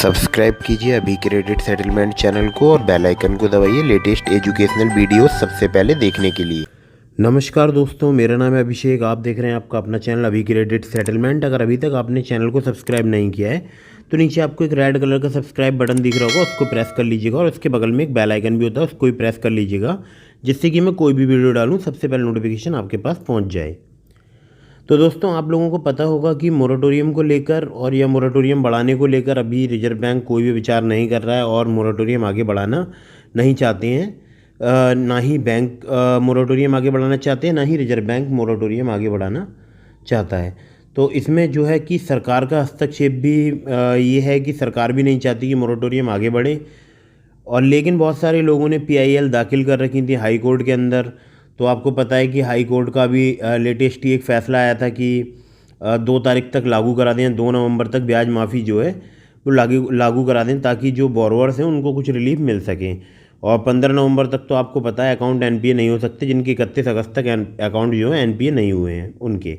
Subscribe कीजिए अभी credit settlement channel को और बेल आइकन को दबाइए लेटेस्ट एजुकेशनल वीडियो सबसे पहले देखने के लिए। नमस्कार दोस्तों, मेरा नाम है अभिषेक। आप देख रहे हैं आपका अपना चैनल अभी क्रेडिट सेटलमेंट। अगर अभी तक आपने चैनल को सब्सक्राइब नहीं किया है तो नीचे आपको एक रेड कलर का सब्सक्राइब बटन दिख रहा होगा, उसको प्रेस कर लीजिएगा और उसके बगल में एक बेल आइकन भी होता है, उसको भी प्रेस कर लीजिएगा, जिससे कि मैं कोई भी वीडियो डालूँ सबसे पहले नोटिफिकेशन आपके पास पहुँच जाए। तो दोस्तों, आप लोगों को पता होगा कि मोरेटोरियम को लेकर और या मोरेटोरियम बढ़ाने को लेकर अभी रिजर्व बैंक कोई भी विचार नहीं कर रहा है और मोरेटोरियम आगे बढ़ाना नहीं चाहते हैं। ना ही बैंक मोरेटोरियम आगे बढ़ाना चाहते हैं, ना ही रिजर्व बैंक मोरेटोरियम आगे बढ़ाना चाहता है। तो इसमें जो है कि सरकार का हस्तक्षेप भी ये है कि सरकार भी नहीं चाहती कि मोरेटोरियम आगे बढ़े। और लेकिन बहुत सारे लोगों ने पीआईएल दाखिल कर रखी थी हाई कोर्ट के अंदर। तो आपको पता है कि हाई कोर्ट का भी लेटेस्ट ही एक फ़ैसला आया था कि 2 तारीख तक लागू करा दें, 2 नवंबर तक ब्याज माफ़ी जो है वो लागू करा दें, ताकि जो बोरोवर्स हैं उनको कुछ रिलीफ मिल सके। और 15 नवंबर तक तो आपको पता है अकाउंट एनपीए नहीं हो सकते, जिनके 31 अगस्त तक अकाउंट जो है एनपीए नहीं हुए हैं उनके।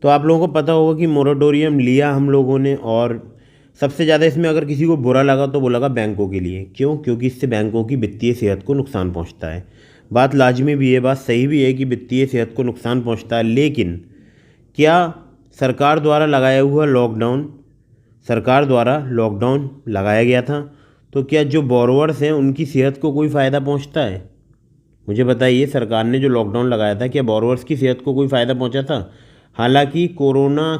तो आप लोगों को पता होगा कि मोरेटोरियम लिया हम लोगों ने, और सबसे ज़्यादा इसमें अगर किसी को बुरा लगा तो वो लगा बैंकों के लिए। क्यों? क्योंकि इससे बैंकों की वित्तीय सेहत को नुकसान पहुंचता है। बात लाजमी भी है, बात सही भी है कि वित्तीय सेहत को नुकसान पहुंचता है, लेकिन क्या सरकार द्वारा लगाया हुआ सरकार द्वारा लॉकडाउन लगाया गया था, तो क्या जो बोरोवर्स हैं उनकी सेहत को कोई फ़ायदा पहुंचता है? मुझे बताइए, सरकार ने जो लॉकडाउन लगाया था क्या बोरोवर्स की सेहत को कोई फ़ायदा पहुंचा था? हालांकि कोरोना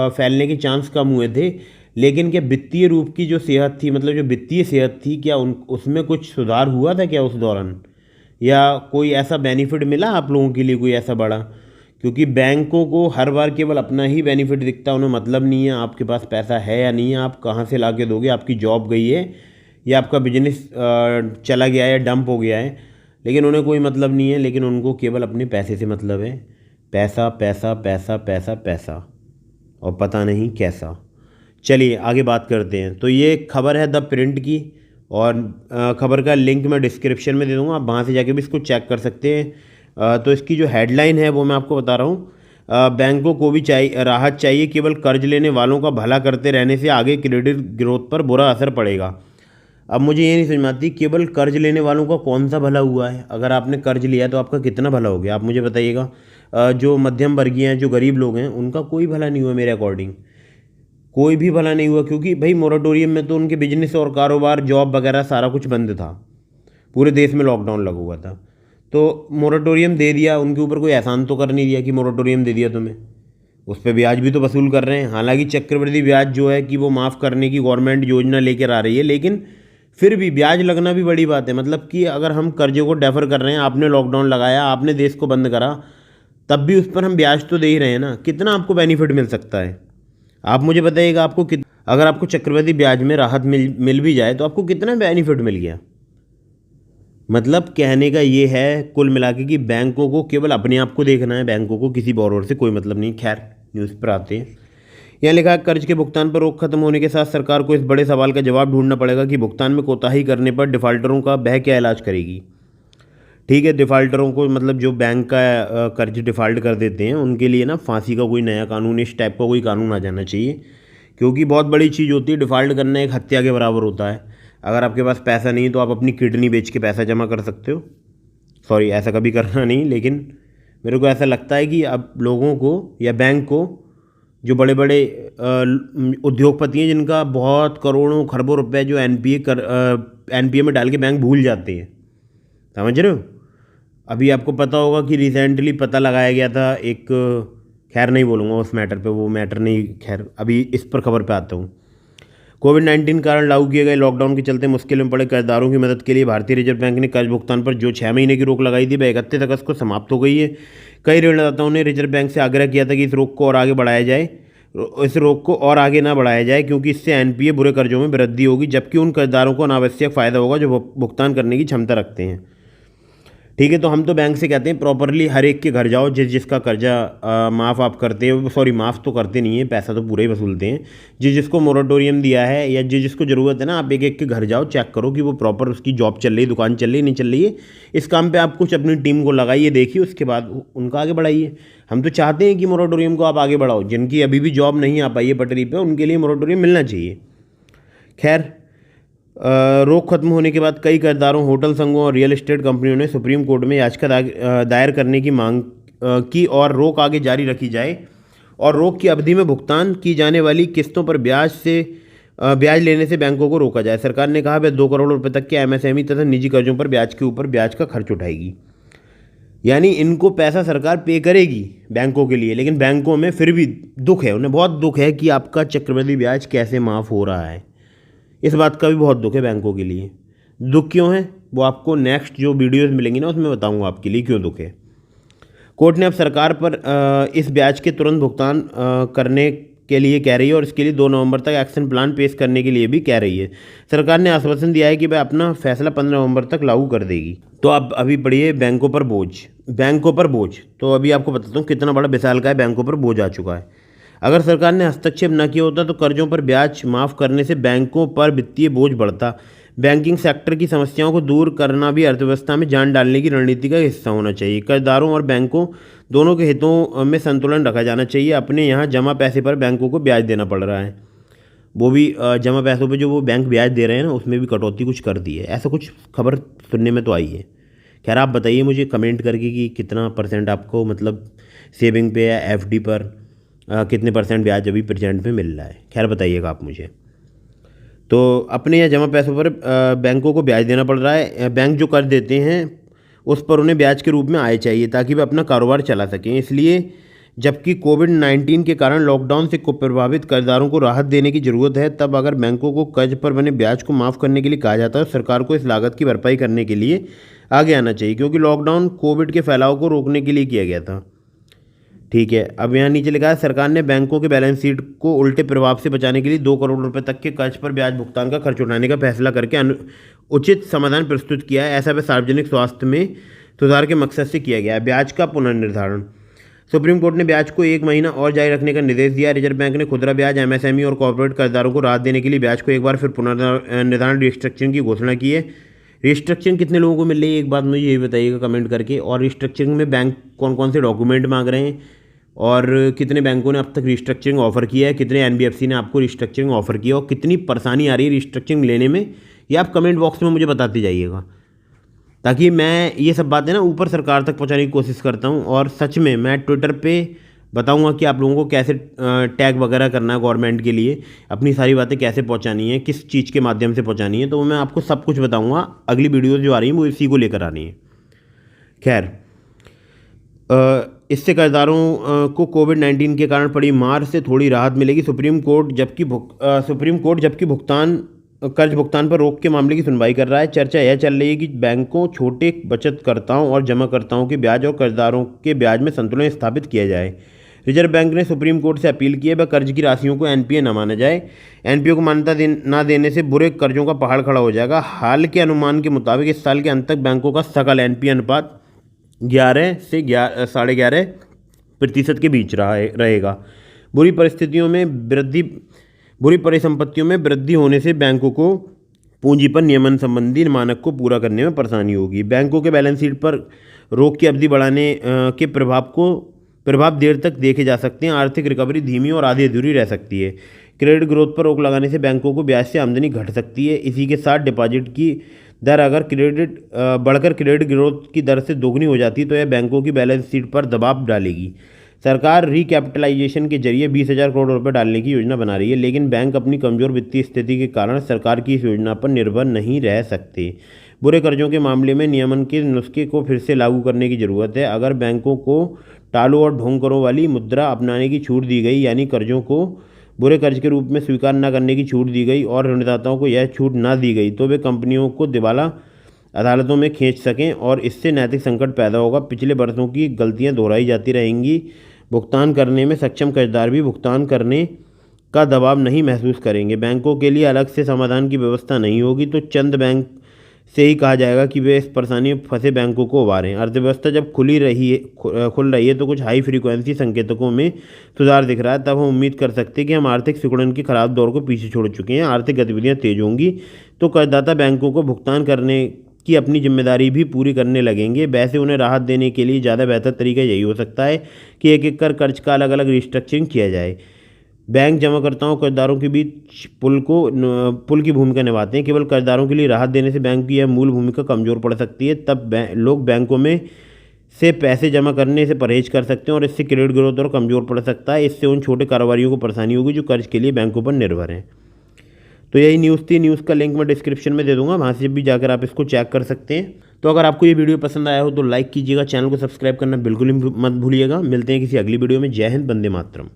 फैलने के चांस कम हुए थे, लेकिन क्या वित्तीय रूप की जो सेहत थी, मतलब जो वित्तीय सेहत थी, क्या उसमें कुछ सुधार हुआ था क्या उस दौरान? या कोई ऐसा बेनिफिट मिला आप लोगों के लिए कोई ऐसा बड़ा? क्योंकि बैंकों को हर बार केवल अपना ही बेनिफिट दिखता है, उन्हें मतलब नहीं है आपके पास पैसा है या नहीं है, आप कहाँ से ला के दोगे, आपकी जॉब गई है या आपका बिजनेस चला गया है या डंप हो गया है, लेकिन उन्हें कोई मतलब नहीं है। लेकिन उनको केवल अपने पैसे से मतलब है। पैसा पैसा पैसा पैसा पैसा, और पता नहीं कैसा। चलिए आगे बात करते हैं। तो ये खबर है द प्रिंट की, और खबर का लिंक मैं डिस्क्रिप्शन में दे दूँगा, आप वहाँ से जाके भी इसको चेक कर सकते हैं। तो इसकी जो हेडलाइन है वो मैं आपको बता रहा हूँ। बैंकों को भी राहत चाहिए, केवल कर्ज लेने वालों का भला करते रहने से आगे क्रेडिट ग्रोथ पर बुरा असर पड़ेगा। अब मुझे ये नहीं समझ में आती, केवल कर्ज लेने वालों का कौन सा भला हुआ है? अगर आपने कर्ज लिया है तो आपका कितना भला हो गया, आप मुझे बताइएगा। जो मध्यम वर्गीय हैं, जो गरीब लोग हैं, उनका कोई भला नहीं हुआ मेरे अकॉर्डिंग, कोई भी भला नहीं हुआ। क्योंकि भाई मोरेटोरियम में तो उनके बिजनेस और कारोबार, जॉब वगैरह सारा कुछ बंद था, पूरे देश में लॉकडाउन लगा हुआ था। तो मोरेटोरियम दे दिया, उनके ऊपर कोई एहसान तो कर नहीं दिया कि मोरेटोरियम दे दिया तुम्हें, उस पर ब्याज भी तो वसूल कर रहे हैं। हालांकि चक्रवृद्धि ब्याज जो है कि वो माफ़ करने की गवर्नमेंट योजना लेकर आ रही है, लेकिन फिर भी ब्याज लगना भी बड़ी बात है। मतलब कि अगर हम कर्जे को डेफर कर रहे हैं, आपने लॉकडाउन लगाया, आपने देश को बंद करा, तब भी उस पर हम ब्याज तो दे ही रहे हैं ना। कितना आपको बेनिफिट मिल सकता है आप मुझे बताइएगा। अगर आपको चक्रवृद्धि ब्याज में राहत मिल भी जाए तो आपको कितना बेनिफिट मिल गया? मतलब कहने का ये है कुल मिला के कि बैंकों को केवल अपने आप को देखना है, बैंकों को किसी बोरोवर से कोई मतलब नहीं। खैर, न्यूज़ पर आते हैं। यहाँ लिखा है, कर्ज के भुगतान पर रोक खत्म होने के साथ सरकार को इस बड़े सवाल का जवाब ढूंढना पड़ेगा कि भुगतान में कोताही करने पर डिफ़ाल्टरों का वह क्या इलाज करेगी। ठीक है, डिफ़ाल्टरों को मतलब जो बैंक का कर्ज डिफ़ाल्ट कर देते हैं उनके लिए ना फांसी का कोई नया कानून, इस टाइप का कोई कानून आ जाना चाहिए। क्योंकि बहुत बड़ी चीज़ होती है, डिफ़ाल्ट करना एक हत्या के बराबर होता है। अगर आपके पास पैसा नहीं है तो आप अपनी किडनी बेच के पैसा जमा कर सकते हो। सॉरी, ऐसा कभी करना नहीं, लेकिन मेरे को ऐसा लगता है कि अब लोगों को या बैंक को, जो बड़े बड़े उद्योगपति हैं जिनका बहुत करोड़ों खरबों रुपए जो एनपीए में डाल के बैंक भूल जाते हैं, समझ रहे हो? अभी आपको पता होगा कि रिसेंटली पता लगाया गया था एक, खैर नहीं बोलूँगा उस मैटर पे, वो मैटर नहीं, खैर अभी इस पर खबर पे आता हूँ। कोविड-19 कारण लागू किए गए लॉकडाउन के चलते मुश्किल में पड़े कर्जदारों की मदद के लिए भारतीय रिजर्व बैंक ने कर्ज भुगतान पर जो 6 महीने की रोक लगाई थी, वह 31 अगस्त को समाप्त हो गई है। कई ऋणदाताओं ने रिजर्व बैंक से आग्रह किया था कि इस रोक को और आगे बढ़ाया जाए, इस रोक को और आगे ना बढ़ाया जाए, क्योंकि इससे एनपीए बुरे कर्जों में वृद्धि होगी, जबकि उन कर्जदारों को अनावश्यक फ़ायदा होगा जो भुगतान करने की क्षमता रखते हैं। ठीक है, तो हम तो बैंक से कहते हैं प्रॉपरली हर एक के घर जाओ, जिसका कर्जा माफ़ आप करते हैं, सॉरी माफ़ तो करते नहीं है, पैसा तो पूरा ही वसूलते हैं। जिसको मोरेटोरियम दिया है या जिसको ज़रूरत है ना, आप एक एक के घर जाओ, चेक करो कि वो प्रॉपर उसकी जॉब चल रही है, दुकान चल रही है, नहीं चल रही है। इस काम पे आप कुछ अपनी टीम को लगाइए, देखिए, उसके बाद उनका आगे बढ़ाइए। हम तो चाहते हैं कि मोरेटोरियम को आप आगे बढ़ाओ। जिनकी अभी भी जॉब नहीं आ पाई है पटरी पर, उनके लिए मोरेटोरियम मिलना चाहिए। खैर, रोक खत्म होने के बाद कई कर्जदारों, होटल संघों और रियल एस्टेट कंपनियों ने सुप्रीम कोर्ट में याचिका दायर करने की मांग की और रोक आगे जारी रखी जाए और रोक की अवधि में भुगतान की जाने वाली किस्तों पर ब्याज लेने से बैंकों को रोका जाए। सरकार ने कहा वह 2 करोड़ रुपए तक के एमएसएमई तथा निजी कर्जों पर ब्याज के ऊपर ब्याज का खर्च उठाएगी। यानी इनको पैसा सरकार पे करेगी बैंकों के लिए, लेकिन बैंकों में फिर भी दुख है, उन्हें बहुत दुख है कि आपका चक्रवृद्धि ब्याज कैसे माफ़ हो रहा है। इस बात का भी बहुत दुख है बैंकों के लिए। दुख क्यों है वो आपको नेक्स्ट जो वीडियोज़ मिलेंगी ना उसमें बताऊँगा आपके लिए क्यों दुख है। कोर्ट ने अब सरकार पर इस ब्याज के तुरंत भुगतान करने के लिए कह रही है और इसके लिए 2 नवंबर तक एक्शन प्लान पेश करने के लिए भी कह रही है। सरकार ने आश्वासन दिया है कि वह अपना फैसला 15 नवंबर तक लागू कर देगी। तो आप अभी पढ़िए बैंकों पर बोझ। तो अभी आपको बताता हूँ कितना बड़ा विशालकाय बैंकों पर बोझ आ चुका है। अगर सरकार ने हस्तक्षेप न किया होता तो कर्जों पर ब्याज माफ़ करने से बैंकों पर वित्तीय बोझ बढ़ता। बैंकिंग सेक्टर की समस्याओं को दूर करना भी अर्थव्यवस्था में जान डालने की रणनीति का हिस्सा होना चाहिए। कर्जदारों और बैंकों दोनों के हितों में संतुलन रखा जाना चाहिए। अपने यहाँ जमा पैसे पर बैंकों को ब्याज देना पड़ रहा है, वो भी जमा पैसों पे जो वो बैंक ब्याज दे रहे हैं ना उसमें भी कटौती कुछ कर दी है, ऐसा कुछ खबर सुनने में तो आई है। खैर, आप बताइए मुझे कमेंट करके कि कितना परसेंट आपको मतलब सेविंग पे या एफडी पर कितने परसेंट ब्याज अभी प्रेजेंट में मिल रहा है। खैर बताइएगा आप मुझे। तो अपने या जमा पैसों पर बैंकों को ब्याज देना पड़ रहा है। बैंक जो कर्ज देते हैं उस पर उन्हें ब्याज के रूप में आय चाहिए ताकि वे अपना कारोबार चला सकें। इसलिए जबकि कोविड-19 के कारण लॉकडाउन से प्रभावित कर्जदारों को राहत देने की ज़रूरत है, तब अगर बैंकों को कर्ज पर बने ब्याज को माफ़ करने के लिए कहा जाता है तो सरकार को इस लागत की भरपाई करने के लिए आगे आना चाहिए, क्योंकि लॉकडाउन कोविड के फैलाव को रोकने के लिए किया गया था। ठीक है, अब यहाँ नीचे लिखा है सरकार ने बैंकों के बैलेंस शीट को उल्टे प्रभाव से बचाने के लिए 2 करोड़ रुपए तक के कर्ज पर ब्याज भुगतान का खर्च उठाने का फैसला करके उचित समाधान प्रस्तुत किया है। ऐसा वह सार्वजनिक स्वास्थ्य में सुधार के मकसद से किया गया है। ब्याज का पुनर्निर्धारण। सुप्रीम कोर्ट ने ब्याज को 1 महीना और जारी रखने का निर्देश दिया। रिजर्व बैंक ने खुदरा ब्याज, एमएसएमई और कॉर्पोरेट कर्जदारों को राहत देने के लिए ब्याज को एक बार फिर पुनर्निर्धारण रिस्ट्रक्चरिंग की घोषणा की है। रिस्ट्रक्चरिंग कितने लोगों को मिल रही है एक बात मुझे ये बताइएगा कमेंट करके। और रिस्ट्रक्चरिंग में बैंक कौन कौन से डॉक्यूमेंट मांग रहे हैं और कितने बैंकों ने अब तक रिस्ट्रक्चरिंग ऑफर किया है, कितने एनबीएफसी ने आपको रिस्ट्रक्चरिंग ऑफर किया और कितनी परेशानी आ रही है रिस्ट्रक्चरिंग लेने में, ये आप कमेंट बॉक्स में मुझे बताते जाइएगा, ताकि मैं ये सब बातें ना ऊपर सरकार तक पहुंचाने की कोशिश करता हूं। और सच में मैं ट्विटर पे बताऊंगा कि आप लोगों को कैसे टैग वगैरह करना है गवर्नमेंट के लिए, अपनी सारी बातें कैसे पहुंचानी है, किस चीज़ के माध्यम से पहुंचानी है, तो मैं आपको सब कुछ बताऊंगा। अगली वीडियोज़ जो आ रही हैं वो इसी को लेकर आ रही हैं। खैर, इससे कर्जदारों को कोविड-19 के कारण पड़ी मार से थोड़ी राहत मिलेगी। सुप्रीम कोर्ट जबकि कर्ज भुगतान पर रोक के मामले की सुनवाई कर रहा है। चर्चा यह चल रही है कि बैंकों, छोटे बचतकर्ताओं और जमाकर्ताओं के ब्याज और कर्जदारों के ब्याज में संतुलन स्थापित किया जाए। रिजर्व बैंक ने सुप्रीम कोर्ट से अपील की है वह कर्ज की राशियों को एनपीए न माना जाए। एनपीए को मान्यता न देने से बुरे कर्जों का पहाड़ खड़ा हो जाएगा। हाल के अनुमान के मुताबिक इस साल के अंत तक बैंकों का सकल एनपीए अनुपात 11 से 11.5% के बीच रहेगा। बुरी परिसंपत्तियों में वृद्धि होने से बैंकों को पूंजी पर नियमन संबंधी मानक को पूरा करने में परेशानी होगी। बैंकों के बैलेंस शीट पर रोक की अवधि बढ़ाने के प्रभाव देर तक देखे जा सकते हैं। आर्थिक रिकवरी धीमी और आधी अधूरी रह सकती है। क्रेडिट ग्रोथ पर रोक लगाने से बैंकों को ब्याज से आमदनी घट सकती है। इसी के साथ डिपॉजिट की दर अगर बढ़कर क्रेडिट ग्रोथ की दर से दोगुनी हो जाती है तो यह बैंकों की बैलेंस शीट पर दबाव डालेगी। सरकार रिकैपिटलाइजेशन के जरिए 20,000 करोड़ रुपए डालने की योजना बना रही है, लेकिन बैंक अपनी कमजोर वित्तीय स्थिति के कारण सरकार की इस योजना पर निर्भर नहीं रह सकते। बुरे कर्जों के मामले में नियमन के नुस्खे को फिर से लागू करने की ज़रूरत है। अगर बैंकों को टालू और ढोंग करों वाली मुद्रा अपनाने की छूट दी गई, यानी कर्जों को बुरे कर्ज के रूप में स्वीकार न करने की छूट दी गई और ऋणदाताओं को यह छूट न दी गई, तो वे कंपनियों को दिवाला अदालतों में खींच सकें और इससे नैतिक संकट पैदा होगा। पिछले वर्षों की गलतियां दोहराई जाती रहेंगी। भुगतान करने में सक्षम कर्जदार भी भुगतान करने का दबाव नहीं महसूस करेंगे। बैंकों के लिए अलग से समाधान की व्यवस्था नहीं होगी तो चंद बैंक से ही कहा जाएगा कि वे इस परेशानी में फंसे बैंकों को उबारें। अर्थव्यवस्था जब खुल रही है तो कुछ हाई फ्रीक्वेंसी संकेतकों में सुधार दिख रहा है। तब हम उम्मीद कर सकते हैं कि हम आर्थिक सिकुड़न के खराब दौर को पीछे छोड़ चुके हैं। आर्थिक गतिविधियां तेज होंगी तो करदाता बैंकों को भुगतान करने की अपनी जिम्मेदारी भी पूरी करने लगेंगे। वैसे उन्हें राहत देने के लिए ज़्यादा बेहतर तरीका यही हो सकता है कि एक एक कर कर्ज का अलग अलग रिस्ट्रक्चरिंग किया जाए। बैंक जमाकर्ताओं और कर्जदारों के बीच पुल की भूमिका निभाते हैं। केवल कर्जदारों के लिए राहत देने से बैंक की यह मूल भूमिका कमज़ोर पड़ सकती है। तब लोग बैंकों में से पैसे जमा करने से परहेज कर सकते हैं और इससे क्रेडिट ग्रोथ और कमज़ोर पड़ सकता है। इससे उन छोटे कारोबारियों को परेशानी होगी जो कर्ज के लिए बैंकों पर निर्भर हैं। तो यही न्यूज़ थी। न्यूज़ का लिंक मैं डिस्क्रिप्शन में दे दूंगा, वहाँ से भी जाकर आप इसको चेक कर सकते हैं। तो अगर आपको ये वीडियो पसंद आया हो तो लाइक कीजिएगा, चैनल को सब्सक्राइब करना बिल्कुल ही मत भूलिएगा। मिलते हैं किसी अगली वीडियो में। जय हिंद, वंदे मातरम।